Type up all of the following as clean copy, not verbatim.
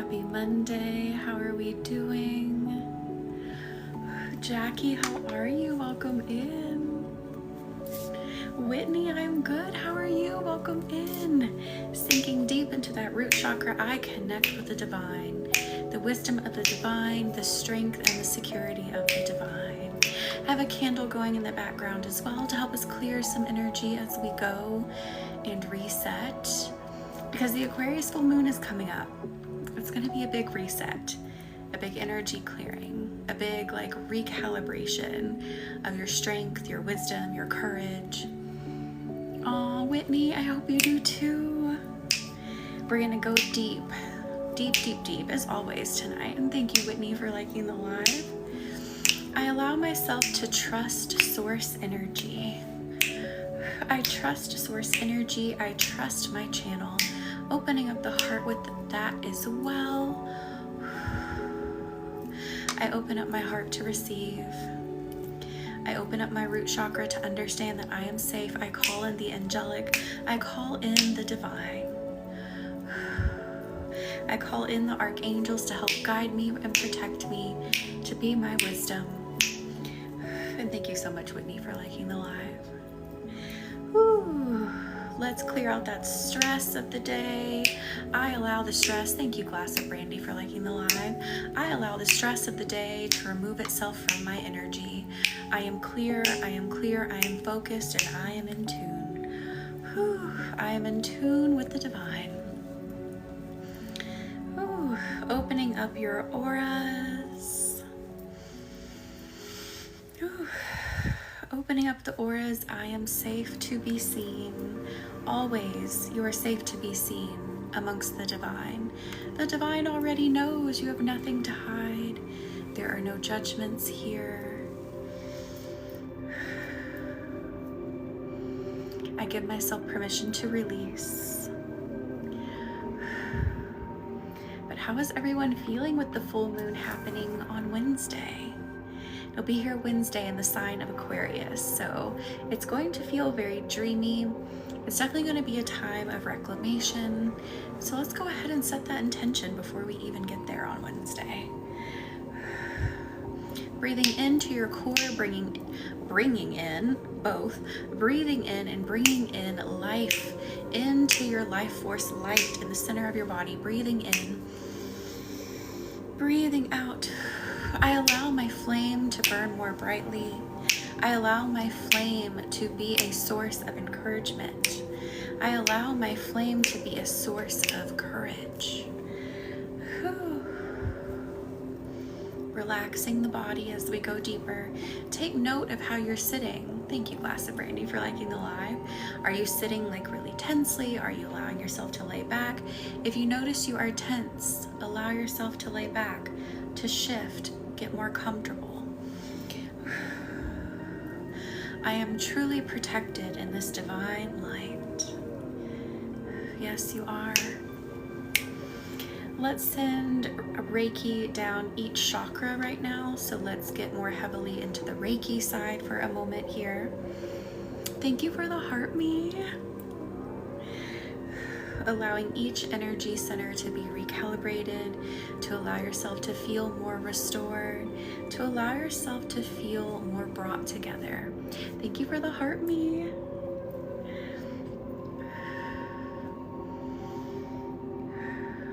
Happy Monday. How are we doing? Jackie, how are you? Welcome in. Whitney, I'm good. How are you? Welcome in. Sinking deep into that root chakra, I connect with the divine, the wisdom of the divine, the strength and the security of the divine. I have a candle going in the background as well to help us clear some energy as we go and reset, because the Aquarius full moon is coming up. It's going to be a big reset, a big energy clearing, a big recalibration of your strength, your wisdom, your courage. Aw, Whitney, I hope you do too. We're going to go deep, deep, deep, deep as always tonight. And thank you, Whitney, for liking the live. I allow myself to trust source energy. I trust source energy. I trust my channel. Opening up the heart with that as well. I open up my heart to receive. I open up my root chakra to understand that I am safe. I call in the angelic. I call in the divine. I call in the archangels to help guide me and protect me, to be my wisdom. And thank you so much, Whitney, for liking the live. Whew. Let's clear out that stress of the day. I allow the stress, thank you, Glass of Brandy, for liking the live. I allow the stress of the day to remove itself from my energy. I am clear, I am clear, I am focused, and I am in tune. Whew. I am in tune with the divine. Whew. Opening up your auras. Whew. Opening up the auras, I am safe to be seen. Always, you are safe to be seen amongst the divine. The divine already knows you have nothing to hide. There are no judgments here. I give myself permission to release. But how is everyone feeling with the full moon happening on Wednesday? It'll be here Wednesday in the sign of Aquarius, so it's going to feel very dreamy. It's definitely going to be a time of reclamation. So let's go ahead and set that intention before we even get there on Wednesday. Breathing into your core, bringing in both, breathing in and bringing in life into your life force light in the center of your body. Breathing in, breathing out. I allow my flame to burn more brightly. I allow my flame to be a source of encouragement. I allow my flame to be a source of courage. Whew. Relaxing the body as we go deeper. Take note of how you're sitting. Thank you, Glass of Brandy, for liking the live. Are you sitting really tensely? Are you allowing yourself to lay back? If you notice you are tense, allow yourself to lay back, to shift, get more comfortable. I am truly protected in this divine light. Yes, you are. Let's send a Reiki down each chakra right now. So let's get more heavily into the Reiki side for a moment here. Thank you for the heart me. Allowing each energy center to be recalibrated, to allow yourself to feel more restored, to allow yourself to feel more brought together. Thank you for the heart me.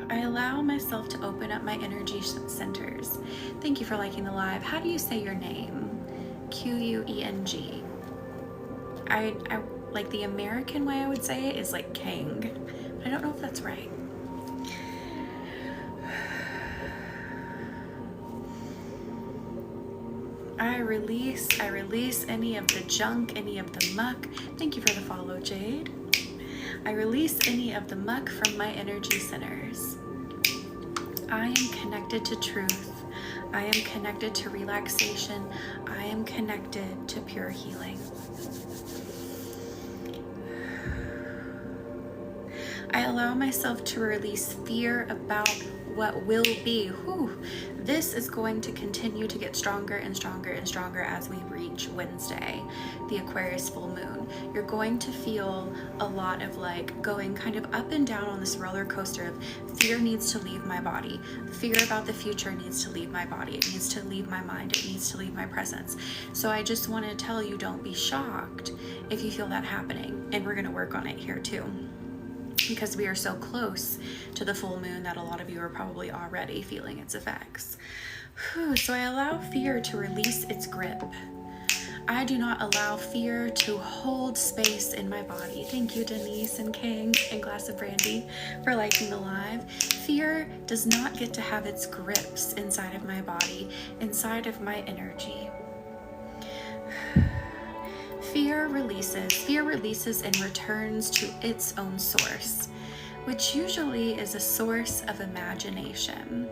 I allow myself to open up my energy centers. Thank you for liking the live. How do you say your name? Queng. I like the American way I would say it is Kang. I don't know if that's right. I release any of the junk, any of the muck. Thank you for the follow, Jade. I release any of the muck from my energy centers. I am connected to truth. I am connected to relaxation. I am connected to pure healing. I allow myself to release fear about what will be. Whew. This is going to continue to get stronger and stronger and stronger as we reach Wednesday, the Aquarius full moon. You're going to feel a lot of like going kind of up and down on this roller coaster of fear needs to leave my body. Fear about the future needs to leave my body. It needs to leave my mind. It needs to leave my presence. So I just want to tell you, don't be shocked if you feel that happening. And we're going to work on it here too, because we are so close to the full moon that a lot of you are probably already feeling its effects. So I allow fear to release its grip. I do not allow fear to hold space in my body. Thank you, Denise and King and Glass of Brandy, for liking the live. Fear does not get to have its grips inside of my body, inside of my energy. Fear releases and returns to its own source, which usually is a source of imagination.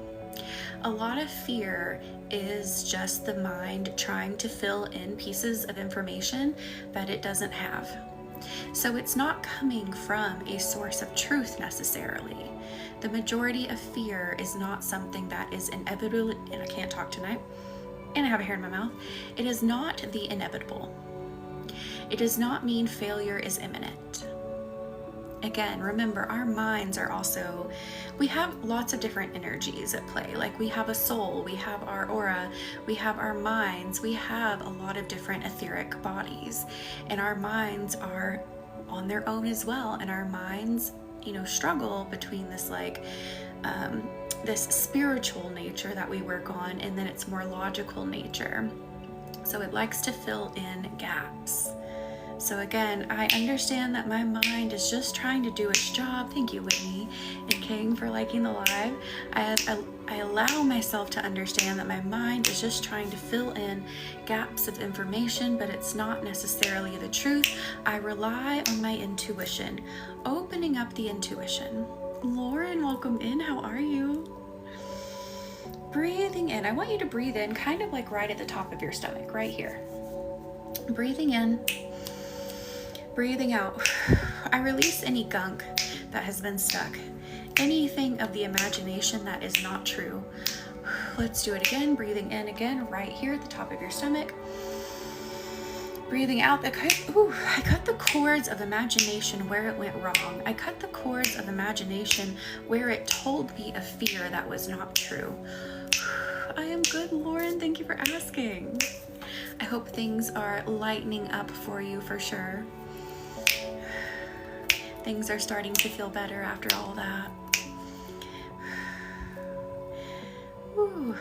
A lot of fear is just the mind trying to fill in pieces of information that it doesn't have. So it's not coming from a source of truth necessarily. The majority of fear is not something that is inevitable, and I can't talk tonight, and I have a hair in my mouth. It is not the inevitable. It does not mean failure is imminent. Again, remember, our minds are also, we have lots of different energies at play. Like we have a soul, we have our aura, we have our minds, we have a lot of different etheric bodies, and our minds are on their own as well. And our minds, struggle between this this spiritual nature that we work on, and then its more logical nature. So it likes to fill in gaps. So again, I understand that my mind is just trying to do its job. Thank you, Whitney and King, for liking the live. I allow myself to understand that my mind is just trying to fill in gaps of information, but it's not necessarily the truth. I rely on my intuition, opening up the intuition. Lauren, welcome in. How are you? Breathing in. I want you to breathe in kind of like right at the top of your stomach, right here. Breathing in. Breathing out. I release any gunk that has been stuck, anything of the imagination that is not true. Let's do it again. Breathing in again, right here at the top of your stomach. Breathing out. I cut the cords of imagination where it went wrong. I cut the cords of imagination where it told me a fear that was not true. I am good, Lauren. Thank you for asking. I hope things are lightening up for you for sure. Things are starting to feel better after all that. Whew.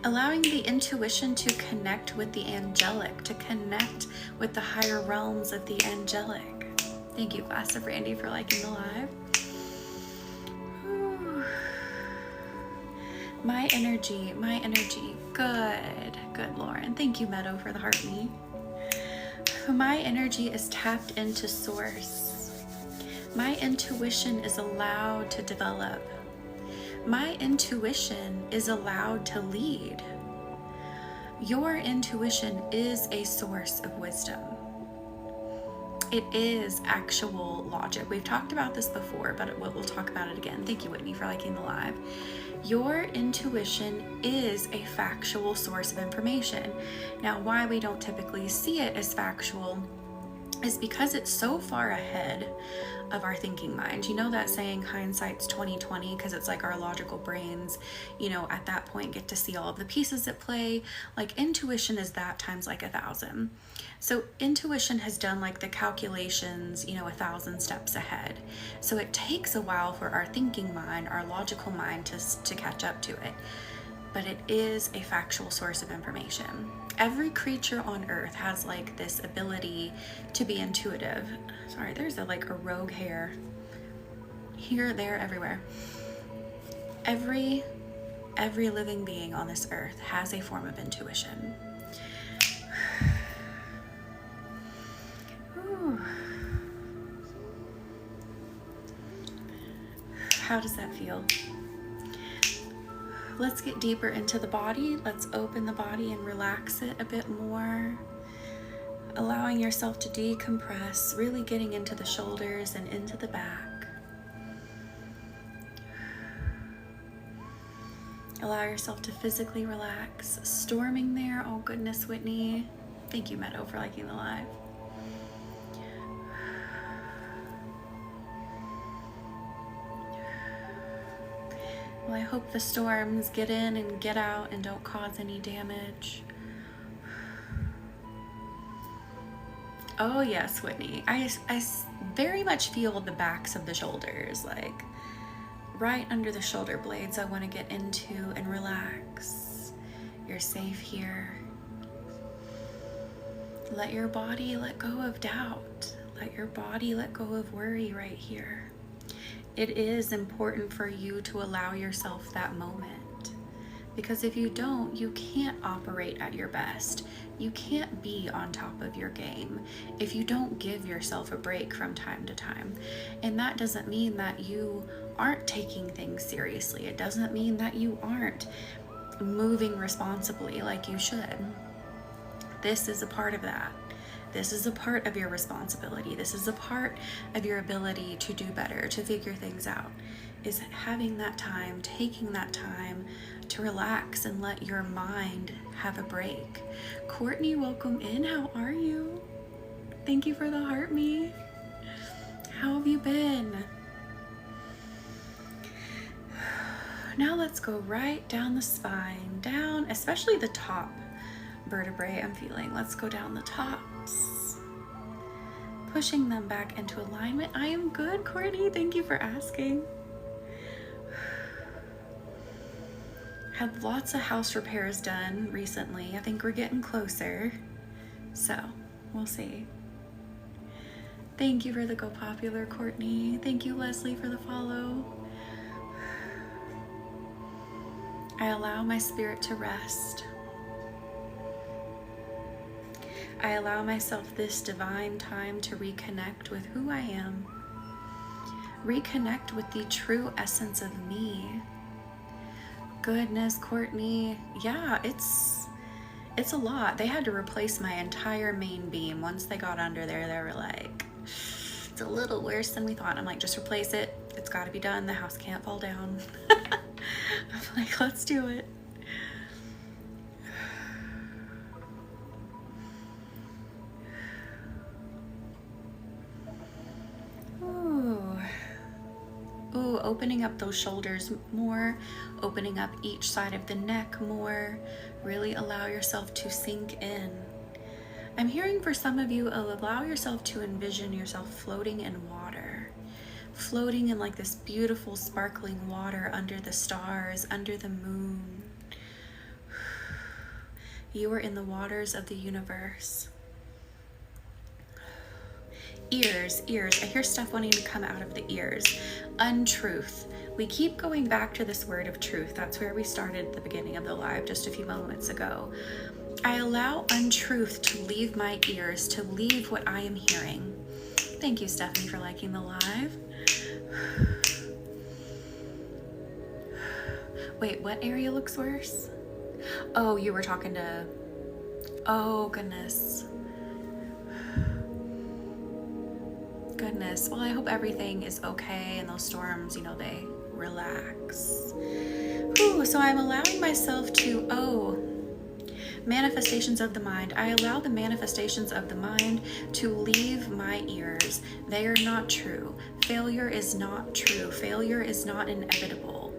Allowing the intuition to connect with the angelic, to connect with the higher realms of the angelic. Thank you, Glass of Brandy, for liking the live. Whew. My energy. Good, Lauren. Thank you, Meadow, for the heart me. My energy is tapped into source. My intuition is allowed to develop. My intuition is allowed to lead. Your intuition is a source of wisdom. It is actual logic. We've talked about this before, but we'll talk about it again. Thank you, Whitney, for liking the live. Your intuition is a factual source of information. Now, why we don't typically see it as factual is because it's so far ahead of our thinking mind. You know that saying, hindsight's 20/20, because it's like our logical brains, at that point get to see all of the pieces at play. Like intuition is that times like 1,000. So intuition has done like the calculations, 1,000 steps ahead. So it takes a while for our thinking mind, our logical mind to catch up to it. But it is a factual source of information. Every creature on earth has like this ability to be intuitive. Sorry, there's a rogue hair here, there, everywhere. Every living being on this earth has a form of intuition. Ooh. How does that feel? Let's get deeper into the body. Let's open the body and relax it a bit more. Allowing yourself to decompress, really getting into the shoulders and into the back. Allow yourself to physically relax. Storming there. Oh goodness, Whitney. Thank you, Meadow, for liking the live. Well, I hope the storms get in and get out and don't cause any damage. Oh yes, Whitney. I very much feel the backs of the shoulders, like right under the shoulder blades. I want to get into and relax. You're safe here. Let your body let go of doubt. Let your body let go of worry right here. It is important for you to allow yourself that moment, because if you don't, you can't operate at your best. You can't be on top of your game if you don't give yourself a break from time to time. And that doesn't mean that you aren't taking things seriously. It doesn't mean that you aren't moving responsibly like you should. This is a part of that. This is a part of your responsibility. This is a part of your ability to do better, to figure things out, is having that time, taking that time to relax and let your mind have a break. Courtney, welcome in. How are you? Thank you for the heart me. How have you been? Now let's go right down the spine, down, especially the top vertebrae I'm feeling. Let's go down the tops, pushing them back into alignment. I am good, Courtney. Thank you for asking. Had lots of house repairs done recently. I think we're getting closer, so we'll see. Thank you for the Go Popular, Courtney. Thank you, Leslie, for the follow. I allow my spirit to rest. I allow myself this divine time to reconnect with who I am. Reconnect with the true essence of me. Goodness, Courtney. Yeah, it's a lot. They had to replace my entire main beam. Once they got under there, they were like, it's a little worse than we thought. I'm like, just replace it. It's got to be done. The house can't fall down. I'm like, let's do it. Ooh, opening up those shoulders more, opening up each side of the neck more. Really allow yourself to sink in. I'm hearing for some of you, allow yourself to envision yourself floating in water, floating in like this beautiful sparkling water under the stars, under the moon. You are in the waters of the universe. Ears. I hear stuff wanting to come out of the ears. Untruth. We keep going back to this word of truth. That's where we started at the beginning of the live just a few moments ago. I allow untruth to leave my ears, to leave what I am hearing. Thank you, Stephanie, for liking the live. Wait, what area looks worse? Oh, you were talking to... Oh, goodness. Goodness. Well, I hope everything is okay and those storms, they relax. Ooh, so I'm allowing myself to, manifestations of the mind. I allow the manifestations of the mind to leave my ears. They are not true. Failure is not true. Failure is not inevitable.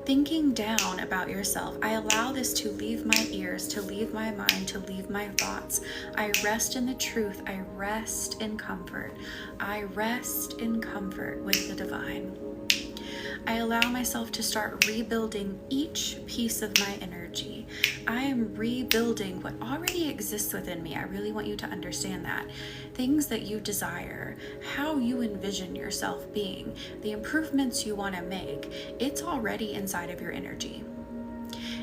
Thinking down about yourself, I allow this to leave my ears, to leave my mind, to leave my thoughts. I rest in the truth. I rest in comfort. I rest in comfort with the divine. I allow myself to start rebuilding each piece of my energy. I am rebuilding what already exists within me. I really want you to understand that. Things that you desire, how you envision yourself being, the improvements you want to make, it's already inside of your energy.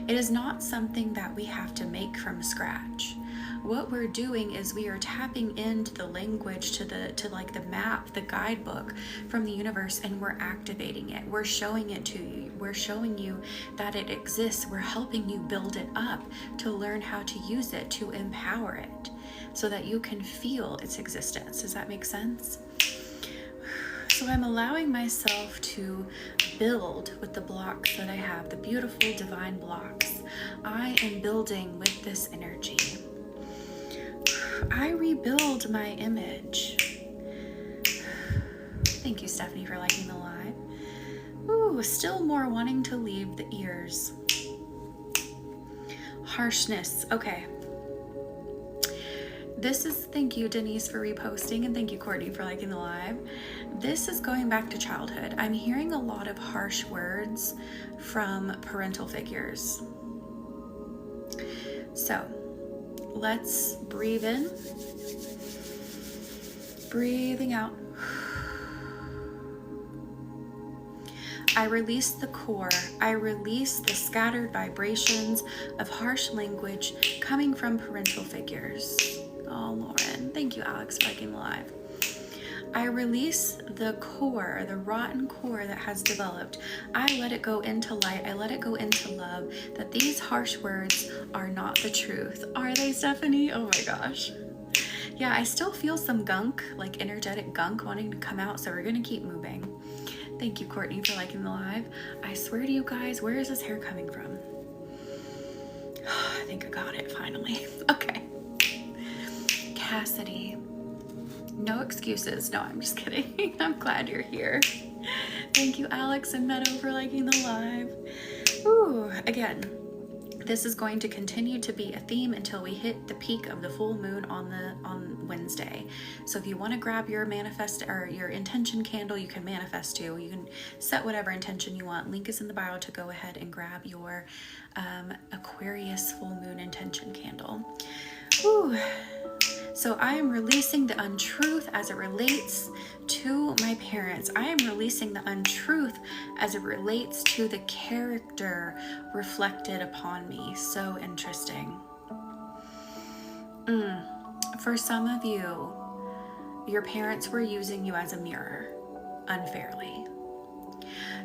It is not something that we have to make from scratch. What we're doing is we are tapping into the language, to the map, the guidebook from the universe, and we're activating it. We're showing it to you. We're showing you that it exists. We're helping you build it up to learn how to use it, to empower it, so that you can feel its existence. Does that make sense? So I'm allowing myself to build with the blocks that I have, the beautiful divine blocks. I am building with this energy. I rebuild my image. Thank you, Stephanie, for liking the live. Ooh, still more wanting to leave the ears. Harshness. Okay. This is, thank you, Denise, for reposting, and thank you, Courtney, for liking the live. This is going back to childhood. I'm hearing a lot of harsh words from parental figures. So let's breathe in, breathing out. I release the core. I release the scattered vibrations of harsh language coming from parental figures. Oh, Lauren. Thank you, Alex, for liking the live. I release the core, the rotten core that has developed. I let it go into light. I let it go into love, that these harsh words are not the truth. Are they, Stephanie? Oh my gosh. Yeah, I still feel some gunk, like energetic gunk wanting to come out, so we're going to keep moving. Thank you, Courtney, for liking the live. I swear to you guys, where is this hair coming from? I think I got it finally. Okay. Cassidy. No excuses. No, I'm just kidding. I'm glad you're here. Thank you, Alex and Meadow, for liking the live. Ooh, again, this is going to continue to be a theme until we hit the peak of the full moon on Wednesday. So if you want to grab your manifest or your intention candle, you can manifest too. You can set whatever intention you want. Link is in the bio to go ahead and grab your Aquarius full moon intention candle. Ooh. So I am releasing the untruth as it relates to my parents. I am releasing the untruth as it relates to the character reflected upon me. So interesting. For some of you, your parents were using you as a mirror unfairly.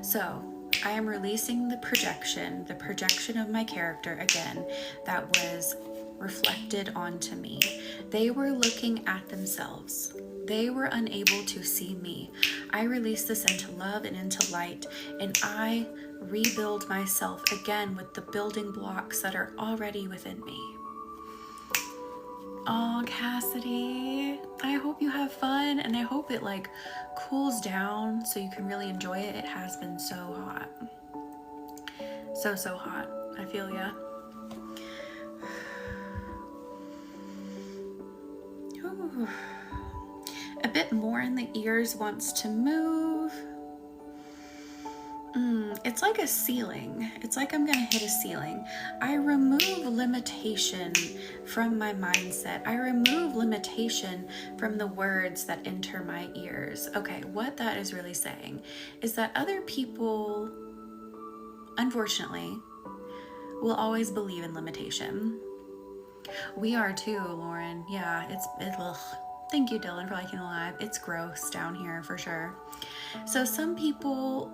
So I am releasing the projection of my character again that was reflected onto me. They were looking at themselves. They were unable to see me. I release this into love and into light, and I rebuild myself again with the building blocks that are already within me. Oh, Cassidy, I hope you have fun, and I hope it like cools down so you can really enjoy it. It has been so hot. So hot. I feel ya. Ooh. A bit more in the ears wants to move. It's like a ceiling. It's like I'm gonna hit a ceiling. I remove limitation from my mindset. I remove limitation from the words that enter my ears. Okay, what that is really saying is that other people, unfortunately, will always believe in limitation. We are too, Lauren. Yeah, it's ugh. Thank you, Dylan, for liking the live. It's gross down here for sure. So some people,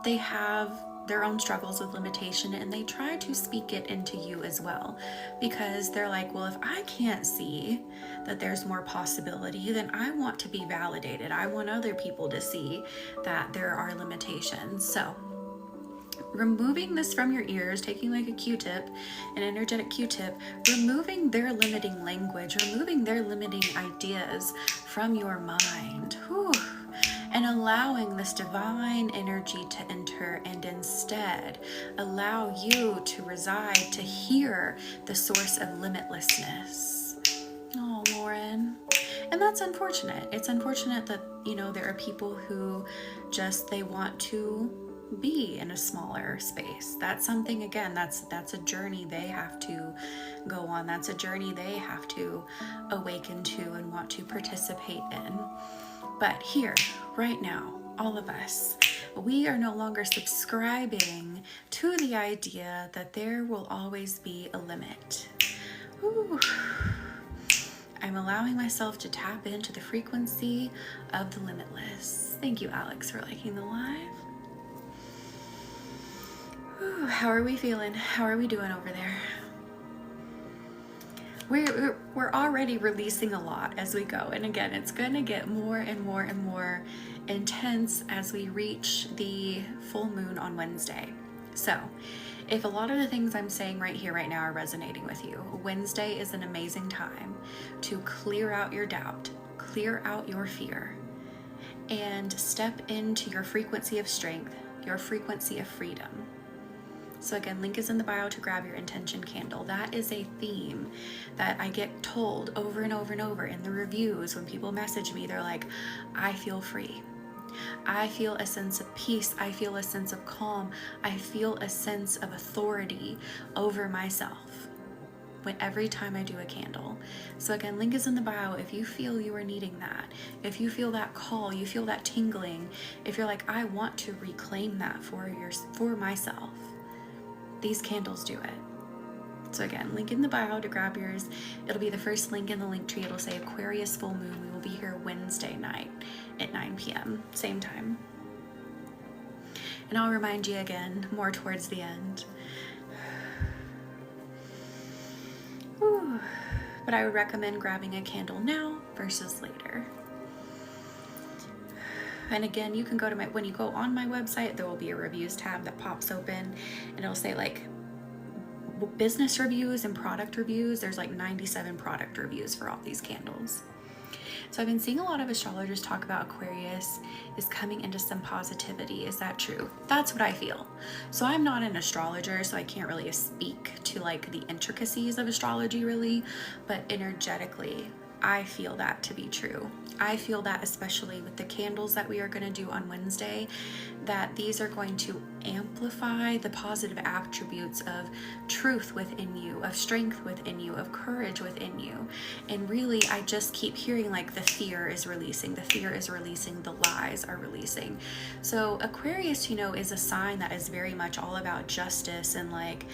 they have their own struggles with limitation, and they try to speak it into you as well, because they're like, well, if I can't see that there's more possibility, then I want to be validated. I want other people to see that there are limitations. So removing this from your ears, taking like a Q-tip, an energetic Q-tip, removing their limiting language, removing their limiting ideas from your mind. Whew. And allowing this divine energy to enter, and instead allow you to reside, to hear the source of limitlessness. Oh, Lauren. And that's unfortunate. It's unfortunate that, there are people who just, they want to be in a smaller space. That's something, again, that's a journey they have to go on. That's a journey they have to awaken to and want to participate in. But here, right now, all of us, we are no longer subscribing to the idea that there will always be a limit. Ooh. I'm allowing myself to tap into the frequency of the limitless. Thank you, Alex, for liking the live. Ooh, how are we feeling? How are we doing over there? We're already releasing a lot as we go, and again, it's going to get more and more and more intense as we reach the full moon on Wednesday. So if a lot of the things I'm saying right here, right now are resonating with you, Wednesday is an amazing time to clear out your doubt, clear out your fear, and step into your frequency of strength, your frequency of freedom. So again, link is in the bio to grab your intention candle. That is a theme that I get told over and over and over in the reviews. When people message me, they're like, I feel free. I feel a sense of peace. I feel a sense of calm. I feel a sense of authority over myself every time I do a candle. So again, link is in the bio if you feel you are needing that. If you feel that call, you feel that tingling, if you're like, I want to reclaim that for myself, these candles do it. So again, link in the bio to grab yours. It'll be the first link in the link tree. It'll say Aquarius full moon. We will be here Wednesday night at 9 p.m. same time. And I'll remind you again more towards the end. Whew. But I would recommend grabbing a candle now versus later. And again, you can go to when you go on my website, there will be a reviews tab that pops open and it'll say like business reviews and product reviews. There's like 97 product reviews for all these candles. So I've been seeing a lot of astrologers talk about Aquarius is coming into some positivity. Is that true? That's what I feel. So I'm not an astrologer, so I can't really speak to like the intricacies of astrology really, but energetically, I feel that to be true. I feel that especially with the candles that we are going to do on Wednesday, that these are going to amplify the positive attributes of truth within you, of strength within you, of courage within you. And really, I just keep hearing like the fear is releasing, the lies are releasing. So Aquarius, you know, is a sign that is very much all about justice and like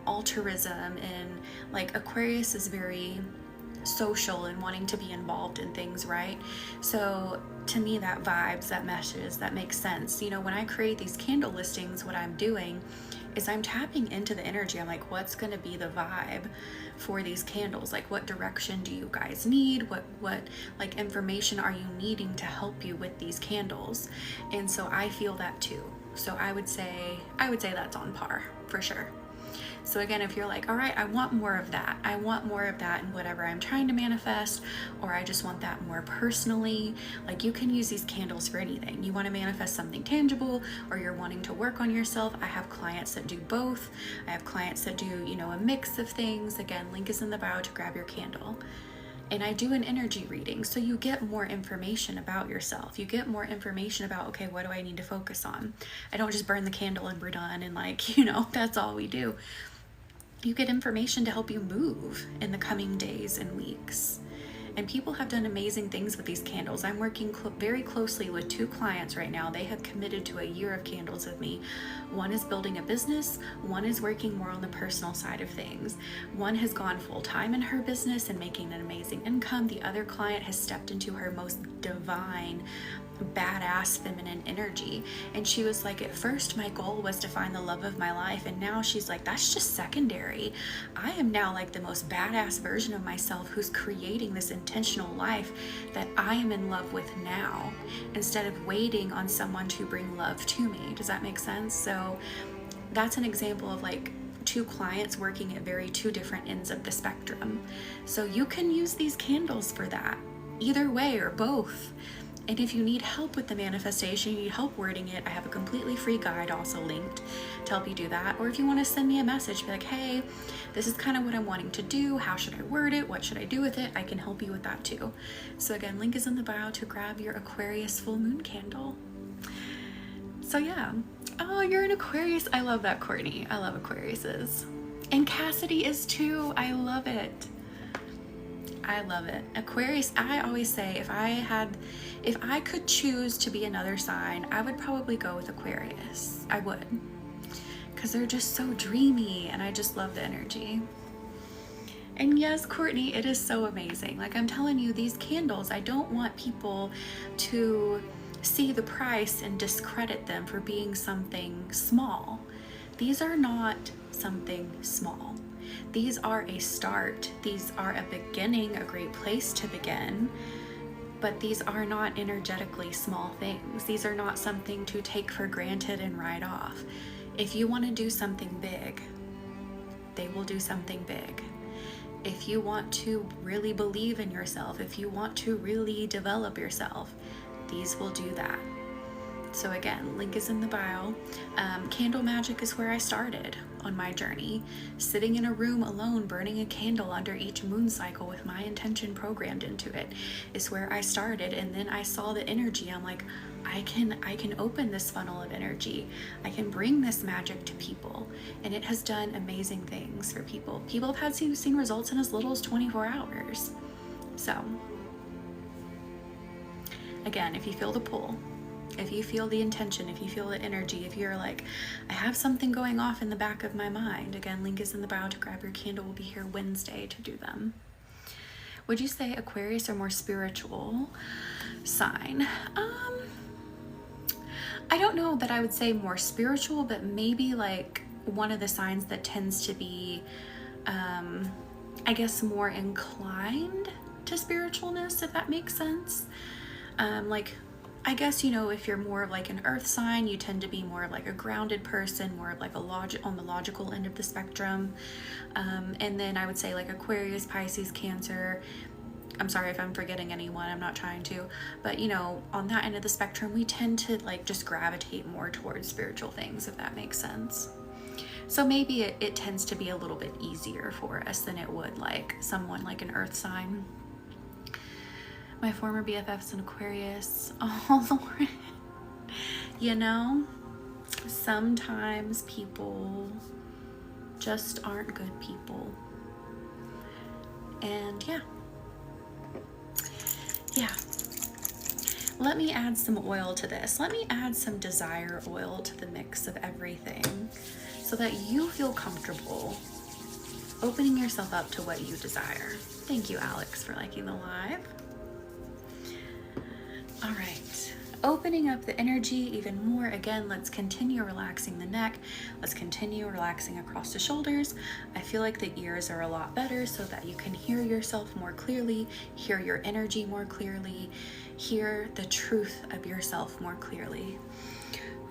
altruism, and like Aquarius is very social and wanting to be involved in things, right? So to me, that vibes, that meshes, that makes sense. You know, when I create these candle listings, what I'm doing is I'm tapping into the energy. I'm like, what's going to be the vibe for these candles? Like, what direction do you guys need? What like information are you needing to help you with these candles? And so I feel that too. So I would say that's on par for sure. So again, if you're like, all right, I want more of that in whatever I'm trying to manifest, or I just want that more personally, like you can use these candles for anything. You want to manifest something tangible, or you're wanting to work on yourself. I have clients that do both. I have clients that do, you know, a mix of things. Again, link is in the bio to grab your candle. And I do an energy reading, so you get more information about yourself. You get more information about, okay, what do I need to focus on? I don't just burn the candle and we're done and like, you know, that's all we do. You get information to help you move in the coming days and weeks. And people have done amazing things with these candles. I'm working very closely with 2 clients right now. They have committed to a year of candles with me. One is building a business. One is working more on the personal side of things. One has gone full time in her business and making an amazing income. The other client has stepped into her most divine, badass feminine energy. And she was like, at first my goal was to find the love of my life, and now she's like, that's just secondary. I am now like the most badass version of myself who's creating this intentional life that I am in love with now, instead of waiting on someone to bring love to me. Does that make sense? So that's an example of like 2 clients working at 2 different ends of the spectrum. So you can use these candles for that, either way or both. And if you need help with the manifestation, you need help wording it, I have a completely free guide also linked to help you do that. Or if you want to send me a message, be like, hey, this is kind of what I'm wanting to do. How should I word it? What should I do with it? I can help you with that too. So again, link is in the bio to grab your Aquarius full moon candle. So yeah. Oh, you're an Aquarius. I love that, Courtney. I love Aquariuses. And Cassidy is too. I love it. I love it. Aquarius, I always say if I could choose to be another sign, I would probably go with Aquarius. I would. Because they're just so dreamy and I just love the energy. And yes, Courtney, it is so amazing. Like I'm telling you, these candles, I don't want people to see the price and discredit them for being something small. These are not something small. These are a start. These are a beginning, a great place to begin. But these are not energetically small things. These are not something to take for granted and write off. If you want to do something big, they will do something big. If you want to really believe in yourself, if you want to really develop yourself, these will do that. So again, link is in the bio. Candle magic is where I started on my journey. Sitting in a room alone, burning a candle under each moon cycle with my intention programmed into it is where I started. And then I saw the energy. I'm like, I can open this funnel of energy. I can bring this magic to people. And it has done amazing things for people. People have seen results in as little as 24 hours. So again, if you feel the pull, if you feel the intention, if you feel the energy, if you're like, I have something going off in the back of my mind, again, link is in the bio to grab your candle. We'll be here Wednesday to do them. Would you say Aquarius or more spiritual sign? I don't know that I would say more spiritual, but maybe like one of the signs that tends to be, I guess, more inclined to spiritualness, if that makes sense. Like, I guess, you know, if you're more of like an earth sign, you tend to be more of like a grounded person, more of like on the logical end of the spectrum. And then I would say like Aquarius, Pisces, Cancer. I'm sorry if I'm forgetting anyone, I'm not trying to, but you know, on that end of the spectrum, we tend to like just gravitate more towards spiritual things, if that makes sense. So maybe it tends to be a little bit easier for us than it would like someone like an earth sign. My former BFF's an Aquarius. Oh, Lauren. You know, sometimes people just aren't good people. And yeah. Let me add some oil to this. Let me add some desire oil to the mix of everything so that you feel comfortable opening yourself up to what you desire. Thank you, Alex, for liking the live. All right, opening up the energy even more. Again, let's continue relaxing the neck. Let's continue relaxing across the shoulders. I feel like the ears are a lot better so that you can hear yourself more clearly, hear your energy more clearly, hear the truth of yourself more clearly.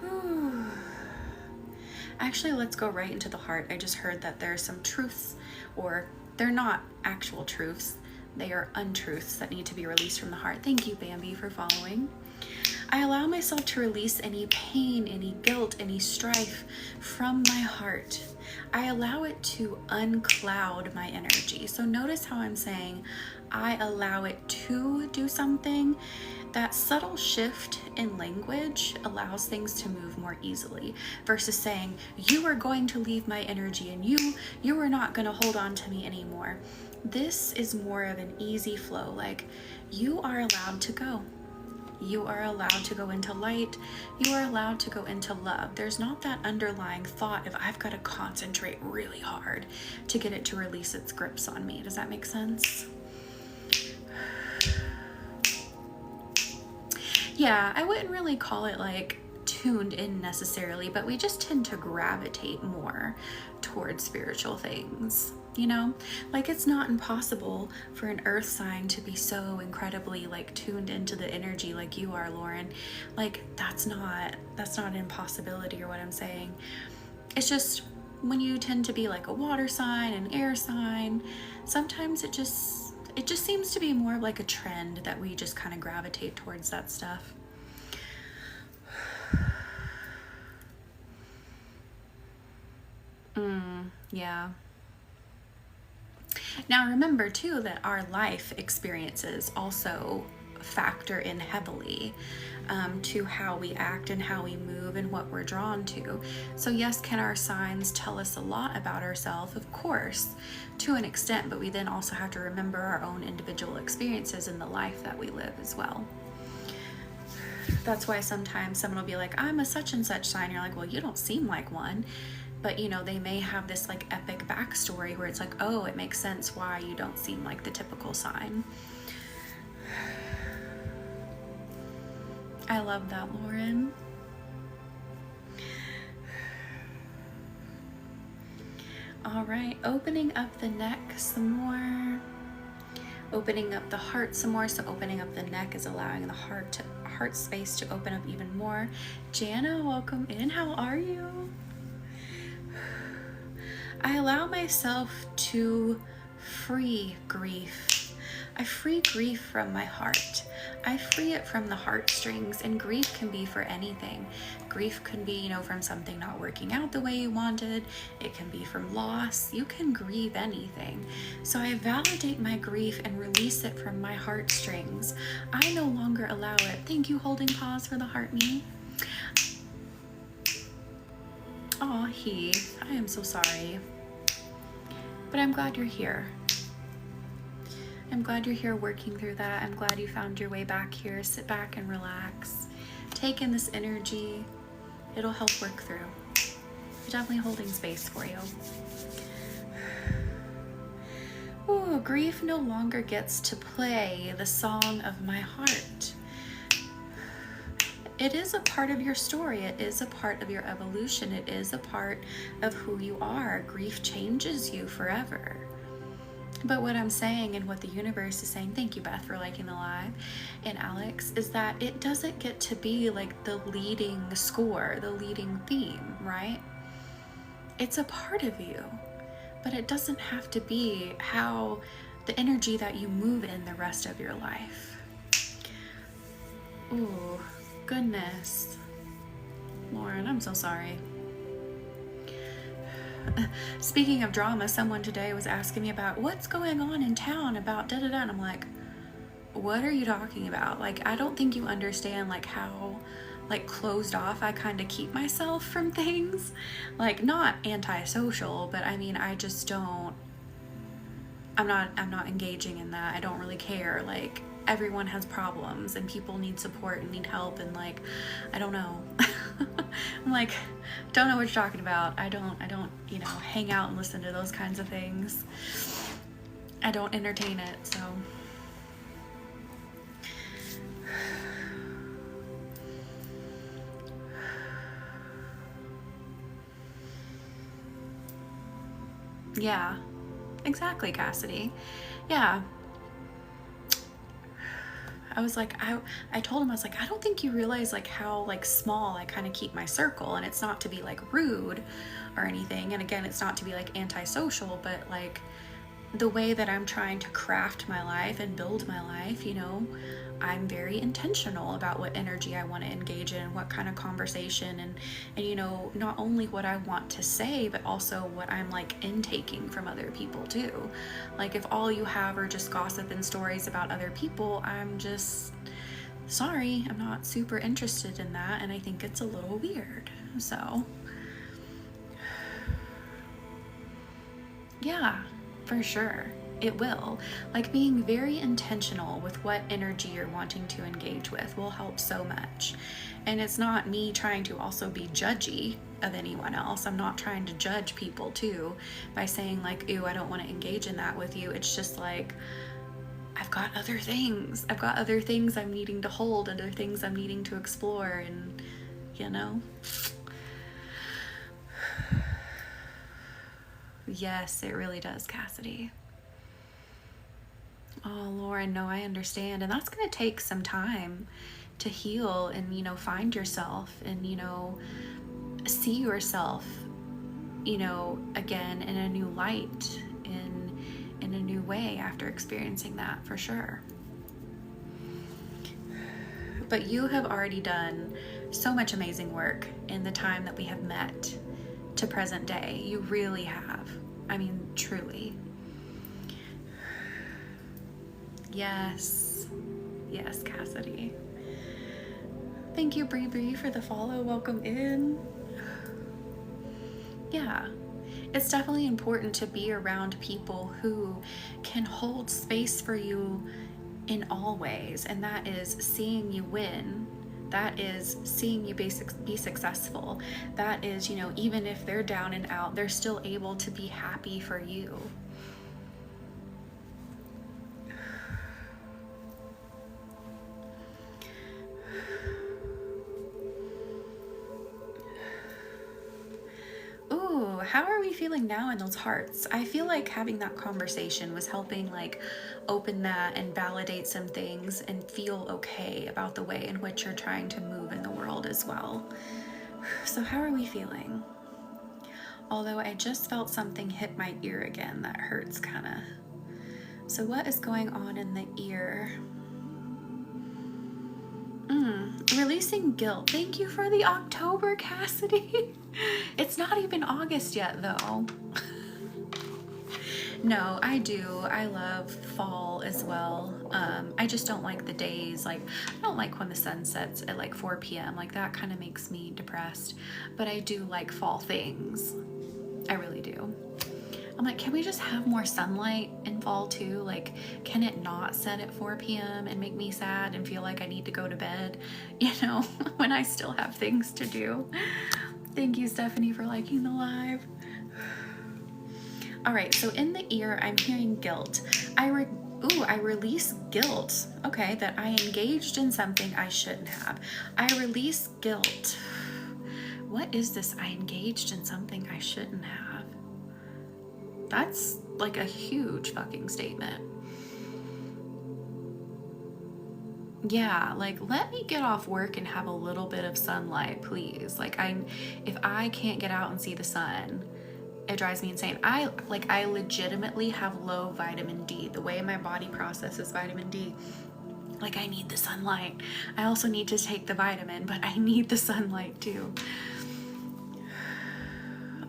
Whew. Actually, let's go right into the heart. I just heard that there are some truths, or they're not actual truths. They are untruths that need to be released from the heart. Thank you, Bambi, for following. I allow myself to release any pain, any guilt, any strife from my heart. I allow it to uncloud my energy. So notice how I'm saying I allow it to do something. That subtle shift in language allows things to move more easily versus saying, you are going to leave my energy and you are not going to hold on to me anymore. This is more of an easy flow, like you are allowed to go. You are allowed to go into light. You are allowed to go into love. There's not that underlying thought of I've got to concentrate really hard to get it to release its grips on me. Does that make sense? Yeah, I wouldn't really call it like tuned in necessarily, but we just tend to gravitate more towards spiritual things. You know, like it's not impossible for an earth sign to be so incredibly like tuned into the energy like you are, Lauren. Like that's not an impossibility or what I'm saying. It's just when you tend to be like a water sign, an air sign, sometimes it just seems to be more like a trend that we just kind of gravitate towards that stuff. Yeah. Now remember too that our life experiences also factor in heavily to how we act and how we move and what we're drawn to. So yes, can our signs tell us a lot about ourselves? Of course, to an extent, but we then also have to remember our own individual experiences in the life that we live as well. That's why sometimes someone will be like, I'm a such and such sign. You're like, well, you don't seem like one. But you know, they may have this like epic backstory where it's like, oh, it makes sense why you don't seem like the typical sign. I love that, Lauren. All right, opening up the neck some more. opening up the heart some more. So opening up the neck is allowing the heart space to open up even more. Jana, welcome in. How are you? I allow myself to free grief. I free grief from my heart. I free it from the heartstrings, and grief can be for anything. Grief can be, from something not working out the way you wanted. It can be from loss. You can grieve anything. So I validate my grief and release it from my heartstrings. I no longer allow it. Thank you, holding pause for the heart me. Aw, Heath, I am so sorry. But I'm glad you're here. I'm glad you're here working through that. I'm glad you found your way back here. Sit back and relax. Take in this energy. It'll help work through. You're definitely holding space for you. Ooh, grief no longer gets to play the song of my heart. It is a part of your story. It is a part of your evolution. It is a part of who you are. Grief changes you forever. But what I'm saying, and what the universe is saying, thank you, Beth, for liking the live, and Alex, is that it doesn't get to be like the leading score, the leading theme, right? It's a part of you, but it doesn't have to be how the energy that you move in the rest of your life. Ooh, goodness. Lauren, I'm so sorry. Speaking of drama, someone today was asking me about what's going on in town about da-da-da, and I'm like, what are you talking about? Like, I don't think you understand like how like closed off I kind of keep myself from things. Like, not antisocial, but I mean, I just don't, I'm not engaging in that. I don't really care. Like, everyone has problems and people need support and need help, and like, I don't know. I'm like, don't know what you're talking about. I don't, hang out and listen to those kinds of things. I don't entertain it, so. Yeah, exactly, Cassidy. Yeah. I was like, I told him, I was like, I don't think you realize like how like small I kind of keep my circle, and it's not to be like rude or anything. And again, it's not to be like antisocial, but like the way that I'm trying to craft my life and build my life, I'm very intentional about what energy I want to engage in, what kind of conversation, and not only what I want to say, but also what I'm like intaking from other people too. Like, if all you have are just gossip and stories about other people, I'm just sorry, I'm not super interested in that, and I think it's a little weird. So yeah, for sure. It will. Like, being very intentional with what energy you're wanting to engage with will help so much. And it's not me trying to also be judgy of anyone else. I'm not trying to judge people too by saying like, ooh, I don't want to engage in that with you. It's just like, I've got other things. I've got other things I'm needing to hold, other things I'm needing to explore, and Yes, it really does, Cassidy. Oh, Lauren, no, I understand. And that's going to take some time to heal and, find yourself and, see yourself, again in a new light, in a new way after experiencing that, for sure. But you have already done so much amazing work in the time that we have met to present day. You really have. I mean, truly. Yes, Cassidy. Thank you, Bree Bree, for the follow. Welcome in. Yeah, it's definitely important to be around people who can hold space for you in all ways, and that is seeing you win. That is seeing you be successful. That is, even if they're down and out, they're still able to be happy for you. Ooh, how are we feeling now in those hearts? I feel like having that conversation was helping like open that and validate some things and feel okay about the way in which you're trying to move in the world as well. So how are we feeling? Although I just felt something hit my ear again, that hurts kind of. So what is going on in the ear? Releasing guilt. Thank you for the October, Cassidy. It's not even August yet, though. No, I do. I love fall as well. I just don't like the days. Like, I don't like when the sun sets at like 4 p.m. Like, that kind of makes me depressed. But I do like fall things. I really do. I'm like, can we just have more sunlight in fall too? Like, can it not set at 4 p.m. and make me sad and feel like I need to go to bed, you know, when I still have things to do? Thank you, Stephanie, for liking the live. All right, so in the ear, I'm hearing guilt. I release guilt. Okay, that I engaged in something I shouldn't have. I release guilt. What is this? I engaged in something I shouldn't have. That's like a huge fucking statement. Yeah, like, let me get off work and have a little bit of sunlight, please. Like, if I can't get out and see the sun, it drives me insane. I legitimately have low vitamin D. The way my body processes vitamin D, like, I need the sunlight. I also need to take the vitamin, but I need the sunlight too.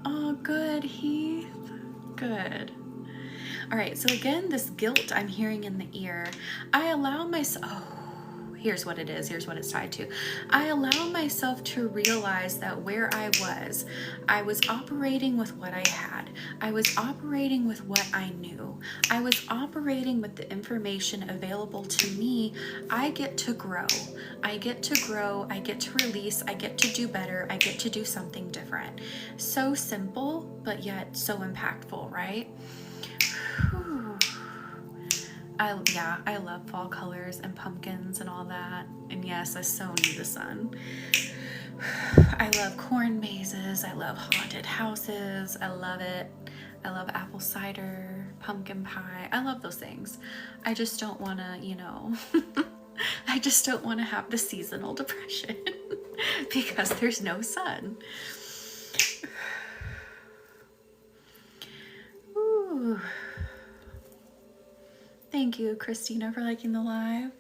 Oh, good, Heath. Good. All right, so again, this guilt I'm hearing in the ear. I allow myself, here's what it is. Here's what it's tied to. I allow myself to realize that where I was operating with what I had. I was operating with what I knew. I was operating with the information available to me. I get to grow. I get to grow. I get to release. I get to do better. I get to do something different. So simple, but yet so impactful, right? Whew. I love fall colors and pumpkins and all that. And yes, I so need the sun. I love corn mazes. I love haunted houses. I love it. I love apple cider, pumpkin pie. I love those things. I just don't want to, you know, I just don't want to have the seasonal depression because there's no sun. Ooh. Thank you, Christina, for liking the live.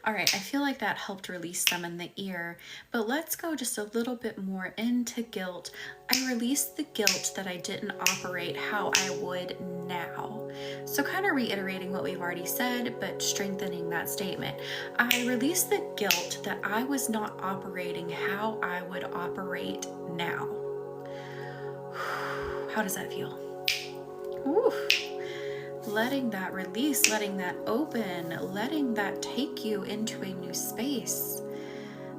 All right, I feel like that helped release some in the ear, but let's go just a little bit more into guilt. I released the guilt that I didn't operate how I would now. So kind of reiterating what we've already said, but strengthening that statement. I released the guilt that I was not operating how I would operate now. How does that feel? Ooh. Letting that release, letting that open, letting that take you into a new space.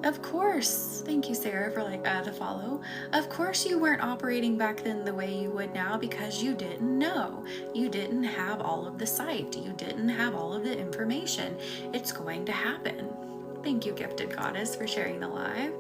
Of course, thank you, Sarah, for the follow. Of course you weren't operating back then the way you would now because you didn't know. You didn't have all of the sight. You didn't have all of the information. It's going to happen. Thank you, Gifted Goddess, for sharing the live.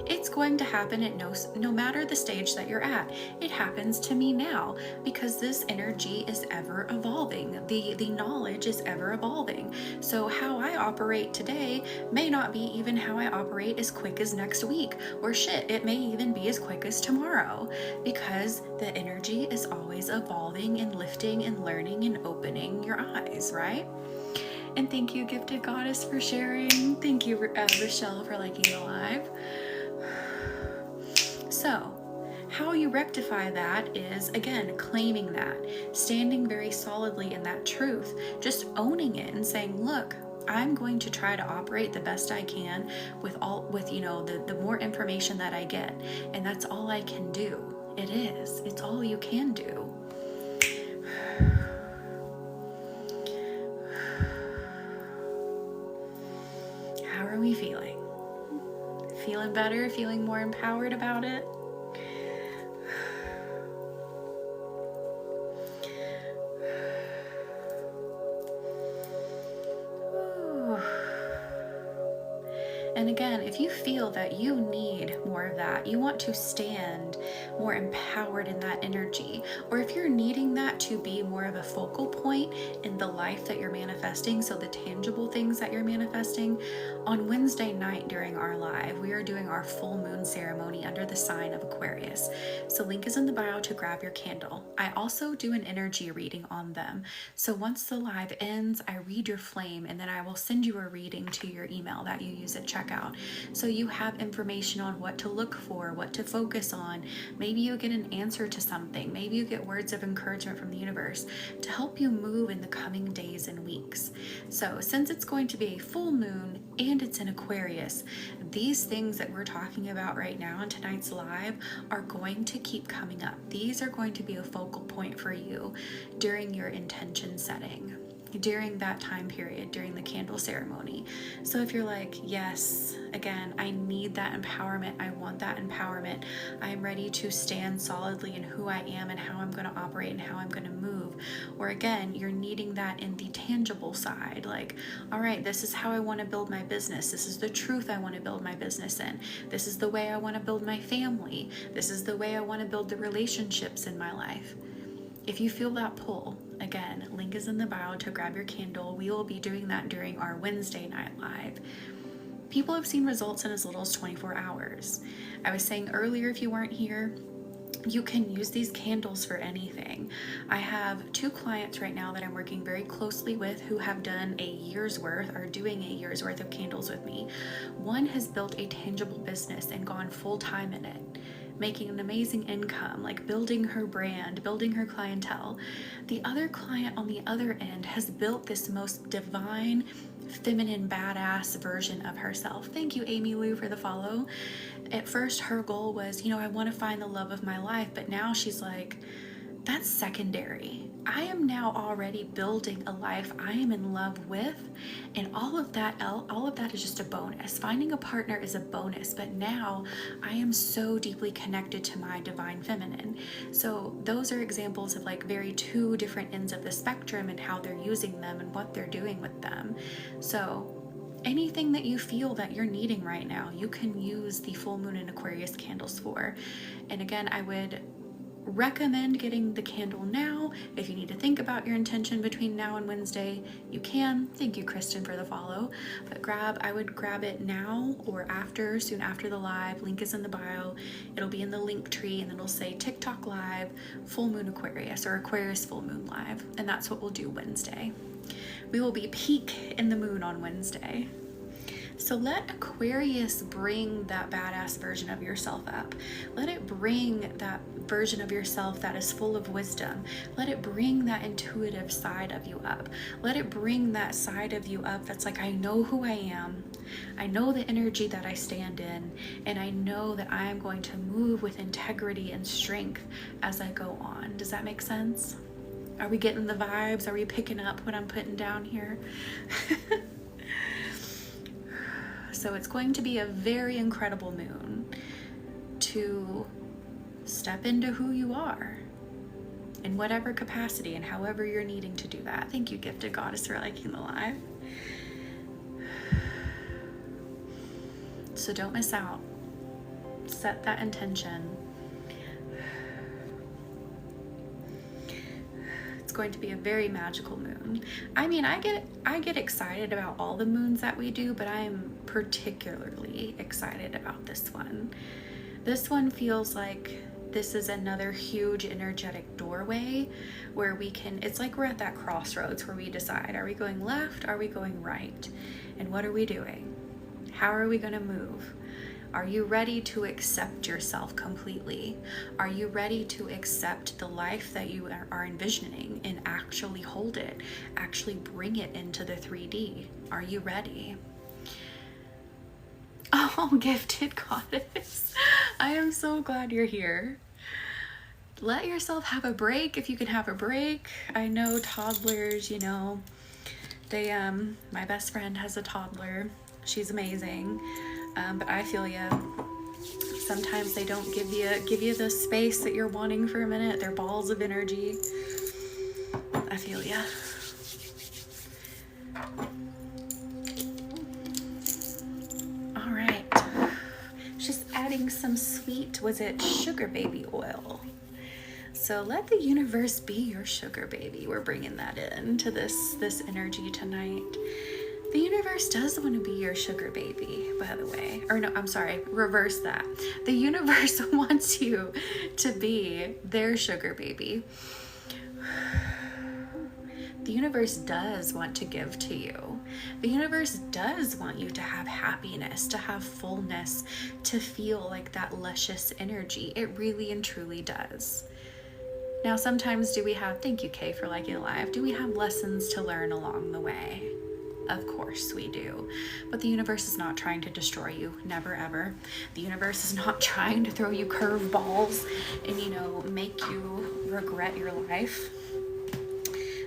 It's going to happen at no matter the stage that you're at. It happens to me now because this energy is ever evolving. The knowledge is ever evolving. So how I operate today may not be even how I operate as quick as next week, or shit, it may even be as quick as tomorrow, because the energy is always evolving and lifting and learning and opening your eyes, right? And thank you, Gifted Goddess, for sharing. Thank you, Rochelle, for liking the live. So, how you rectify that is, again, claiming that, standing very solidly in that truth, just owning it and saying, look, I'm going to try to operate the best I can with the more information that I get. And that's all I can do. It's all you can do. How are we feeling? Feeling better? Feeling more empowered about it? And again, if you feel that you need more of that, you want to stand more empowered in that energy, or if you're needing that to be more of a focal point in the life that you're manifesting, so the tangible things that you're manifesting, on Wednesday night during our live, we are doing our full moon ceremony under the sign of Aquarius. So link is in the bio to grab your candle. I also do an energy reading on them. So once the live ends, I read your flame, and then I will send you a reading to your email that you use at checkout. So you have information on what to look for, what to focus on. Maybe you get an answer to something. Maybe you get words of encouragement from the universe to help you move in the coming days and weeks. So since it's going to be a full moon and it's in Aquarius, these things that we're talking about right now in tonight's live are going to keep coming up. These are going to be a focal point for you during your intention setting, during that time period, during the candle ceremony. So if you're like, yes, again, I need that empowerment, I want that empowerment, I'm ready to stand solidly in who I am and how I'm going to operate and how I'm going to move, or again, you're needing that in the tangible side, like, all right, this is how I want to build my business, this is the truth I want to build my business in, this is the way I want to build my family, this is the way I want to build the relationships in my life. If you feel that pull, again, link is in the bio to grab your candle. We will be doing that during our Wednesday night live. People have seen results in as little as 24 hours. I was saying earlier, if you weren't here, you can use these candles for anything. I have 2 clients right now that I'm working very closely with who have done a year's worth, or doing a year's worth of candles with me. One has built a tangible business and gone full-time in it, making an amazing income, like building her brand, building her clientele. The other client on the other end has built this most divine, feminine, badass version of herself. Thank you, Amy Lou, for the follow. At first, her goal was, I want to find the love of my life, but now she's like, that's secondary. I am now already building a life I am in love with, and all of that is just a bonus. Finding a partner is a bonus, but now I am so deeply connected to my divine feminine. So those are examples of like very 2 different ends of the spectrum and how they're using them and what they're doing with them. So anything that you feel that you're needing right now, you can use the full moon and Aquarius candles for. And again, I would recommend getting the candle now. If you need to think about your intention between now and Wednesday, you can. Thank you, Kristen, for the follow. But I would grab it now or after, soon after the live. Link is in the bio. It'll be in the link tree, and it'll say TikTok live, full moon Aquarius, or Aquarius full moon live. And that's what we'll do Wednesday. We will be peak in the moon on Wednesday. So let Aquarius bring that badass version of yourself up. Let it bring that version of yourself that is full of wisdom. Let it bring that intuitive side of you up. Let it bring that side of you up that's like, I know who I am. I know the energy that I stand in, and I know that I am going to move with integrity and strength as I go on. Does that make sense? Are we getting the vibes? Are we picking up what I'm putting down here? So it's going to be a very incredible moon to step into who you are in whatever capacity and however you're needing to do that. Thank you, Gifted Goddess, for liking the live. So don't miss out. Set that intention. It's going to be a very magical moon. I mean, I get excited about all the moons that we do, but I am particularly excited about this one. This one feels like this is another huge energetic doorway where it's like we're at that crossroads where we decide, are we going left? Are we going right? And what are we doing? How are we going to move? Are you ready to accept yourself completely? Are you ready to accept the life that you are envisioning and actually hold it, actually bring it into the 3D? Are you ready? Oh, Gifted Goddess. I am so glad you're here. Let yourself have a break if you can have a break. I know toddlers, my best friend has a toddler. She's amazing. But I feel ya. Sometimes they don't give you the space that you're wanting for a minute. They're balls of energy. I feel ya. All adding some sweet, was it sugar baby oil? So let the universe be your sugar baby. We're bringing that into this energy tonight. The universe does want to be your sugar baby, by the way. Or no, I'm sorry, reverse that. The universe wants you to be their sugar baby. The universe does want to give to you. The universe does want you to have happiness, to have fullness, to feel like that luscious energy. It really and truly does. Now, sometimes do we have, thank you, Kay, for liking it live. Do we have lessons to learn along the way? Of course we do. But the universe is not trying to destroy you. Never, ever. The universe is not trying to throw you curveballs and, make you regret your life.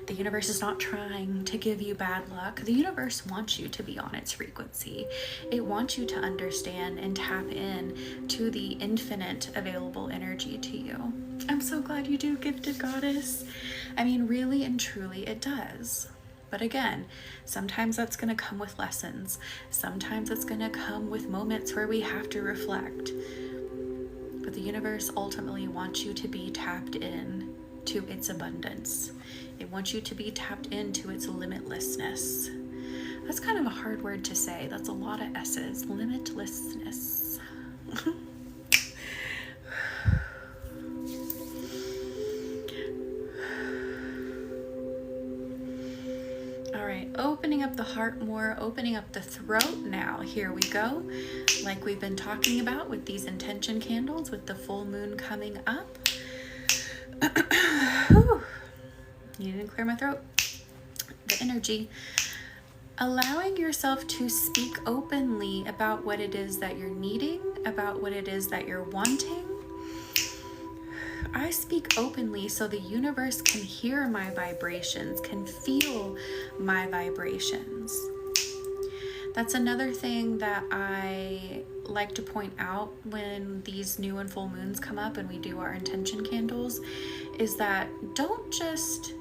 The universe is not trying to give you bad luck. The universe wants you to be on its frequency. It wants you to understand and tap in to the infinite available energy to you. I'm so glad you do, gifted goddess. I mean, really and truly it does. But again, sometimes that's going to come with lessons. Sometimes it's going to come with moments where we have to reflect. But the universe ultimately wants you to be tapped in to its abundance. It wants you to be tapped into its limitlessness. That's kind of a hard word to say. That's a lot of S's. Limitlessness. All right, opening up the heart more, opening up the throat now. Here we go. Like we've been talking about with these intention candles, with the full moon coming up. You didn't clear my throat. The energy. Allowing yourself to speak openly about what it is that you're needing, about what it is that you're wanting. I speak openly so the universe can hear my vibrations, can feel my vibrations. That's another thing that I like to point out when these new and full moons come up and we do our intention candles, is that don't just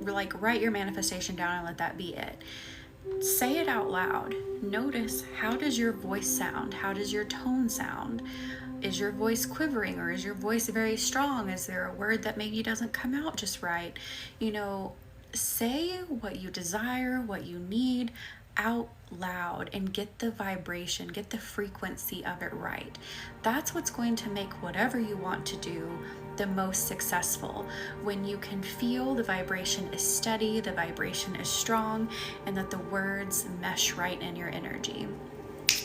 write your manifestation down and let that be it. Say it out loud. Notice, how does your voice sound? How does your tone sound? Is your voice quivering, or is your voice very strong? Is there a word that maybe doesn't come out just right? Say what you desire, what you need out loud, and get the vibration, get the frequency of it right. That's what's going to make whatever you want to do the most successful, when you can feel the vibration is steady, the vibration is strong, and that the words mesh right in your energy.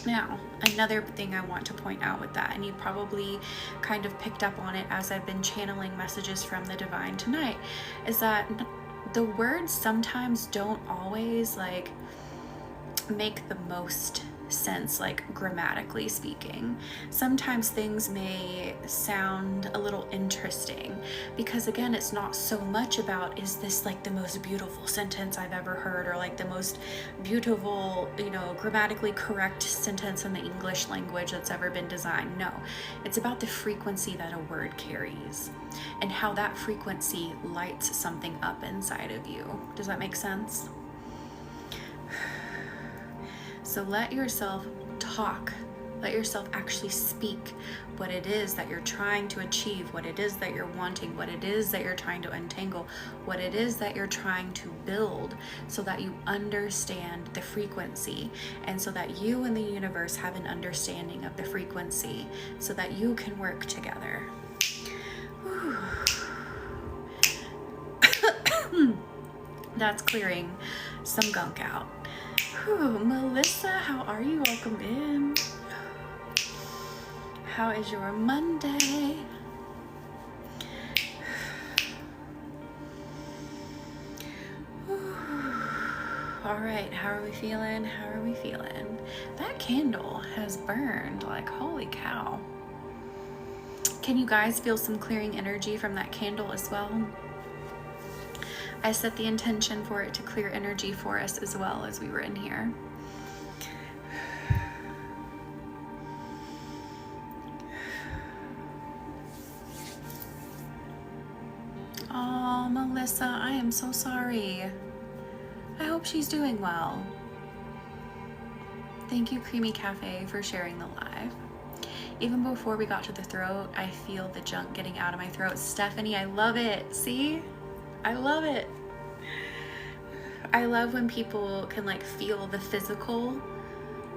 Now, another thing I want to point out with that, and you probably kind of picked up on it as I've been channeling messages from the divine tonight, is that the words sometimes don't always make the most sense, grammatically speaking. Sometimes things may sound a little interesting because, again, it's not so much about, is this the most beautiful sentence I've ever heard, or the most beautiful, grammatically correct sentence in the English language that's ever been designed. No, it's about the frequency that a word carries and how that frequency lights something up inside of you. Does that make sense? So let yourself talk. Let yourself actually speak what it is that you're trying to achieve, what it is that you're wanting, what it is that you're trying to untangle, what it is that you're trying to build, so that you understand the frequency, and so that you and the universe have an understanding of the frequency, so that you can work together. That's clearing some gunk out. Melissa, how are you? Welcome in. How is your Monday? All right, how are we feeling? How are we feeling? That candle has burned holy cow. Can you guys feel some clearing energy from that candle as well? I set the intention for it to clear energy for us as well as we were in here. Oh, Melissa, I am so sorry. I hope she's doing well. Thank you, Creamy Cafe, for sharing the live. Even before we got to the throat, I feel the junk getting out of my throat. Stephanie, I love it. See? I love it. I love when people can like feel the physical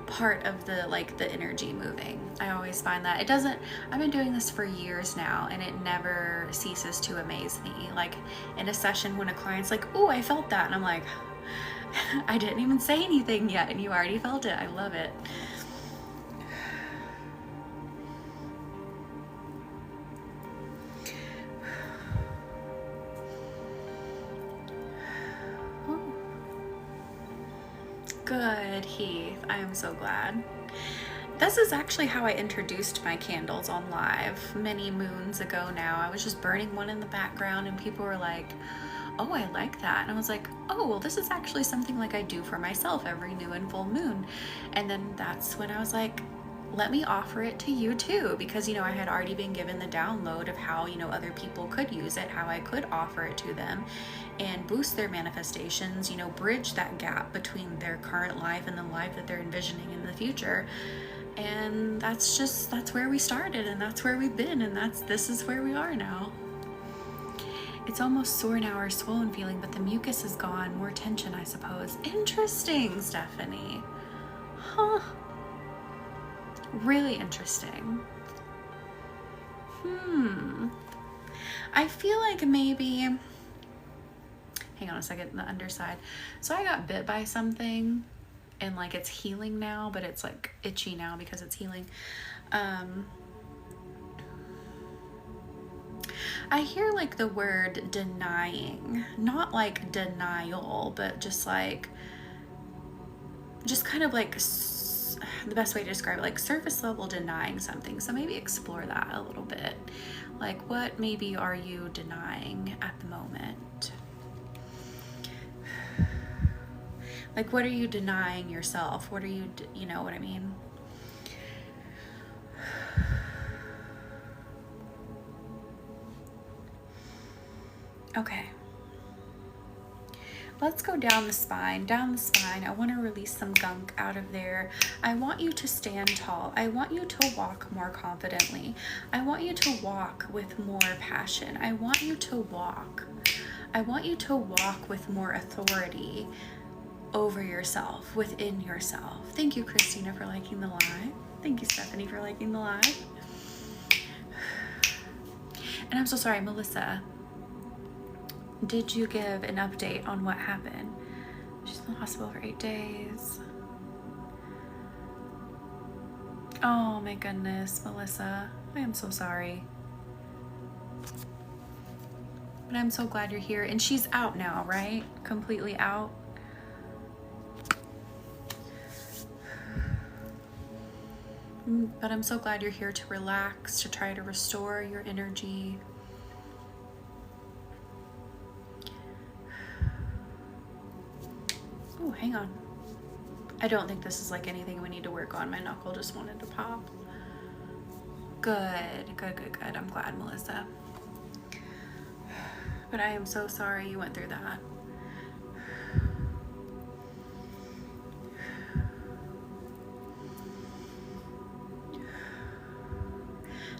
part of the like the energy moving. I always find that it doesn't, I've been doing this for years now and it never ceases to amaze me. Like in a session when a client's like, oh, I felt that, and I'm like, I didn't even say anything yet and you already felt it. I love it. Good, Heath. I am so glad. This is actually how I introduced my candles on live many moons ago now. I was just burning one in the background and people were like, oh, I like that. And I was like, oh, well, this is actually something like I do for myself every new and full moon. And then that's when I was like, let me offer it to you too, because, you know, I had already been given the download of how, you know, other people could use it, how I could offer it to them and boost their manifestations, you know, bridge that gap between their current life and the life that they're envisioning in the future. And that's where we started, and that's where we've been, and this is where we are now. It's almost sore now, or swollen feeling, but the mucus is gone. More tension, I suppose. Interesting, Stephanie. Huh. Really interesting. I feel like maybe, hang on a second, the underside. So I got bit by something and like it's healing now, but it's like itchy now because it's healing. I hear like the word denying, not like denial, but just kind of like the best way to describe it, like surface level denying something. So maybe explore that a little bit. Like what maybe are you denying at the moment? Like what are you denying yourself? What are you, you know what I mean? Okay. Let's go down the spine. I want to release some gunk out of there. I want you to stand tall. I want you to walk more confidently. I want you to walk with more passion. I want you to walk with more authority over yourself, within yourself. Thank you, Christina, for liking the live. Thank you, Stephanie, for liking the live. And I'm so sorry, Melissa. Did you give an update on what happened? She's in the hospital for 8 days. Oh my goodness, Melissa. I am so sorry. But I'm so glad you're here. And she's out now, right? Completely out. But I'm so glad you're here to relax, to try to restore your energy. Oh, hang on. I don't think this is like anything we need to work on. My knuckle just wanted to pop. Good. I'm glad, Melissa. But I am so sorry you went through that.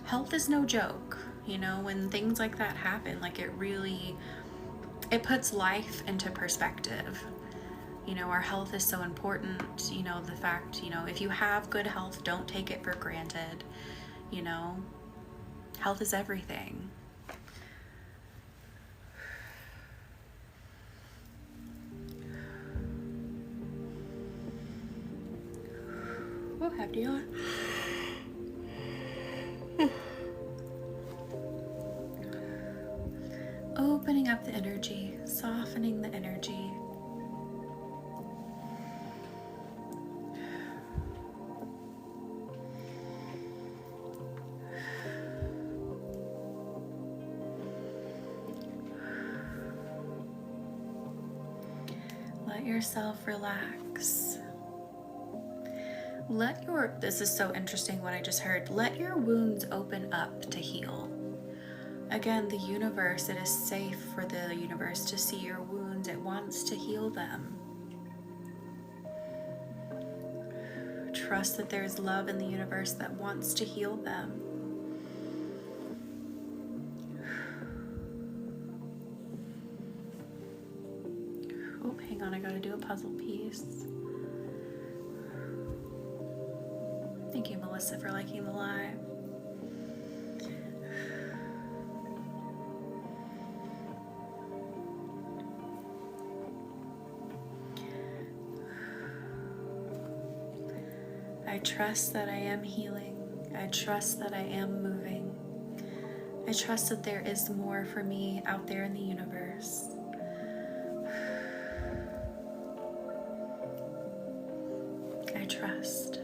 Health is no joke, you know, when things like that happen, like it puts life into perspective. You know, our health is so important, you know, the fact, you know, if you have good health, don't take it for granted, you know, health is everything. We'll have you. Opening up the energy, softening the energy. Let yourself relax. This is so interesting what I just heard. Let your wounds open up to heal. Again, the universe, it is safe for the universe to see your wounds. It wants to heal them. trust that there's love in the universe that wants to heal them. Oh, hang on, I gotta do a puzzle piece. Thank you, Melissa, for liking the live. I trust that I am healing. I trust that I am moving. I trust that there is more for me out there in the universe. I trust.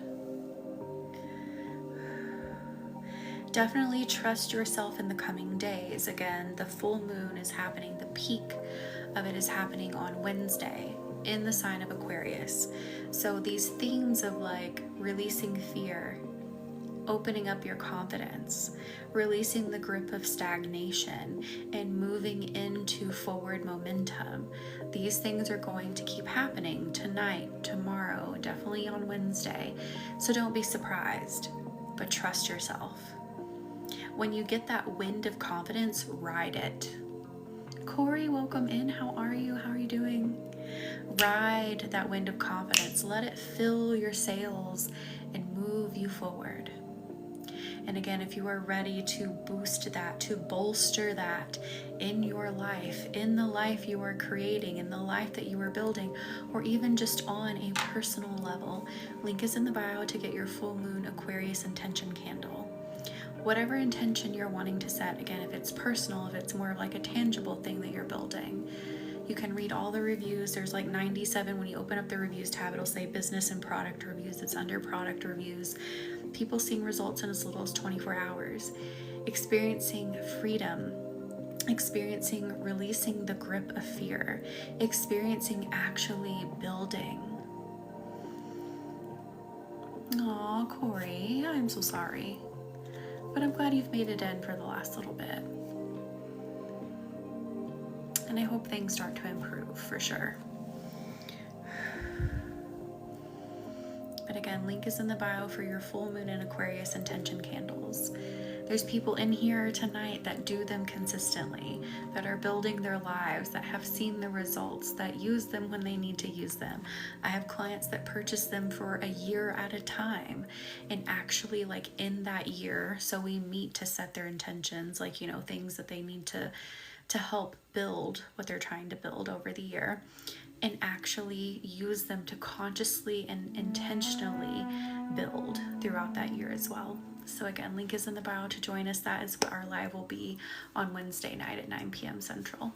Definitely trust yourself in the coming days. Again, the full moon is happening. The peak of it is happening on Wednesday in the sign of Aquarius. So these themes of like releasing fear, opening up your confidence, releasing the grip of stagnation, and moving into forward momentum. These things are going to keep happening tonight, tomorrow, definitely on Wednesday. So don't be surprised, but trust yourself. When you get that wind of confidence, ride it. Corey, welcome in. How are you? How are you doing? Ride that wind of confidence. Let it fill your sails and move you forward. And again, if you are ready to boost that, to bolster that in your life, in the life you are creating, in the life that you are building, or even just on a personal level, link is in the bio to get your full moon Aquarius intention candle. Whatever intention you're wanting to set, again, if it's personal, if it's more of like a tangible thing that you're building, you can read all the reviews. There's like 97. When you open up the reviews tab, it'll say business and product reviews. It's under product reviews. People seeing results in as little as 24 hours. Experiencing freedom. Experiencing releasing the grip of fear. Experiencing actually building. Aw, Corey, I'm so sorry. But I'm glad you've made it in for the last little bit. And I hope things start to improve for sure. But again, link is in the bio for your full moon and Aquarius intention candles. There's people in here tonight that do them consistently, that are building their lives, that have seen the results, that use them when they need to use them. I have clients that purchase them for a year at a time, and actually like in that year, so we meet to set their intentions, like, you know, things that they need to help build what they're trying to build over the year, and actually use them to consciously and intentionally build throughout that year as well. So again, link is in the bio to join us. That is what our live will be on Wednesday night at 9 p.m. Central.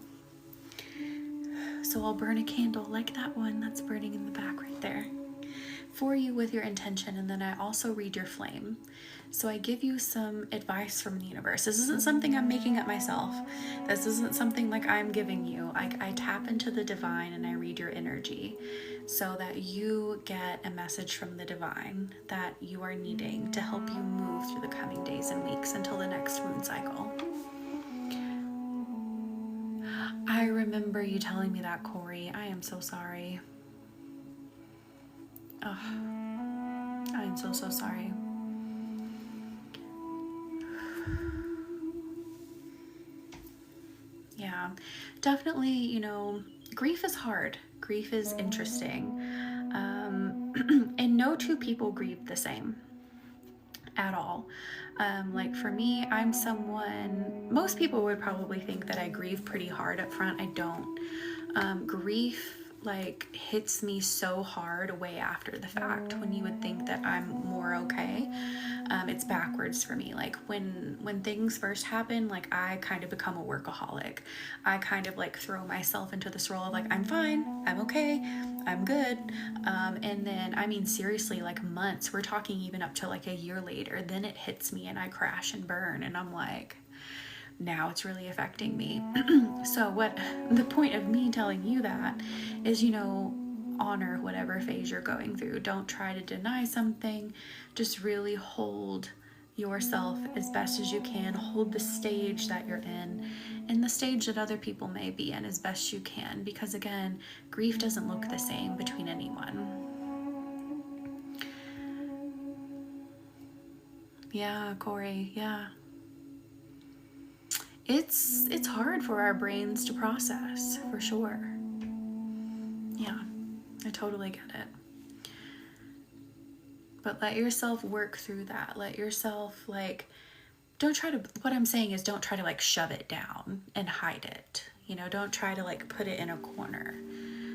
So I'll burn a candle like that one that's burning in the back right there for you with your intention, and then I also read your flame. So I give you some advice from the universe. This isn't something I'm making up myself. This isn't something like I'm giving you. I tap into the divine and I read your energy so that you get a message from the divine that you are needing to help you move through the coming days and weeks until the next moon cycle. I remember you telling me that, Corey. I am so sorry. Oh, I am so sorry. Yeah, definitely, you know, grief is hard. Grief is interesting. And no two people grieve the same at all. Like for me, I'm someone, most people would probably think that I grieve pretty hard up front. I don't. Grief like hits me so hard way after the fact, when you would think that I'm more okay. It's backwards for me. Like when things first happen, like I kind of become a workaholic. I kind of like throw myself into this role of like, I'm fine, I'm okay, I'm good. And then, I mean, seriously, like months, we're talking even up to like a year later, then it hits me and I crash and burn, and I'm like, now it's really affecting me. So what the point of me telling you that is, you know, honor whatever phase you're going through. Don't try to deny something. Just really hold yourself as best as you can. Hold the stage that you're in and the stage that other people may be in as best you can, because again, grief doesn't look the same between anyone. Yeah, Corey, yeah. It's hard for our brains to process, for sure. Yeah, I totally get it. But let yourself work through that. Let yourself, like, don't try to, what I'm saying is don't try to like shove it down and hide it. You know, don't try to like put it in a corner.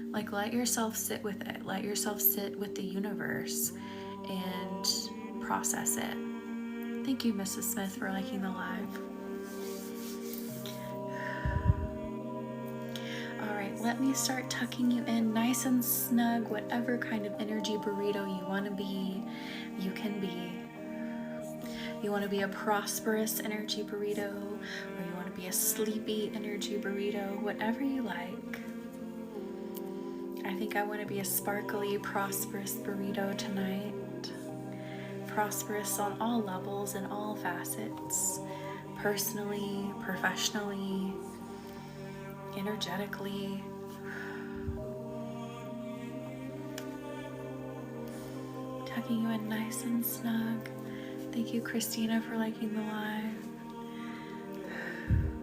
Like, let yourself sit with it. Let yourself sit with the universe and process it. Thank you, Mrs. Smith, for liking the live. All right, let me start tucking you in nice and snug. Whatever kind of energy burrito you want to be, you can be. You want to be a prosperous energy burrito, or you want to be a sleepy energy burrito, whatever you like. I think I want to be a sparkly, prosperous burrito tonight. Prosperous on all levels and all facets. Personally, professionally, energetically. Tucking you in nice and snug. Thank you, Christina, for liking the live.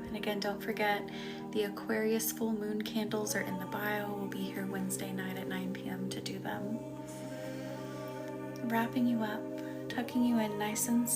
And again, don't forget, the Aquarius full moon candles are in the bio. We'll be here Wednesday night at 9 p.m. to do them. Wrapping you up, tucking you in nice and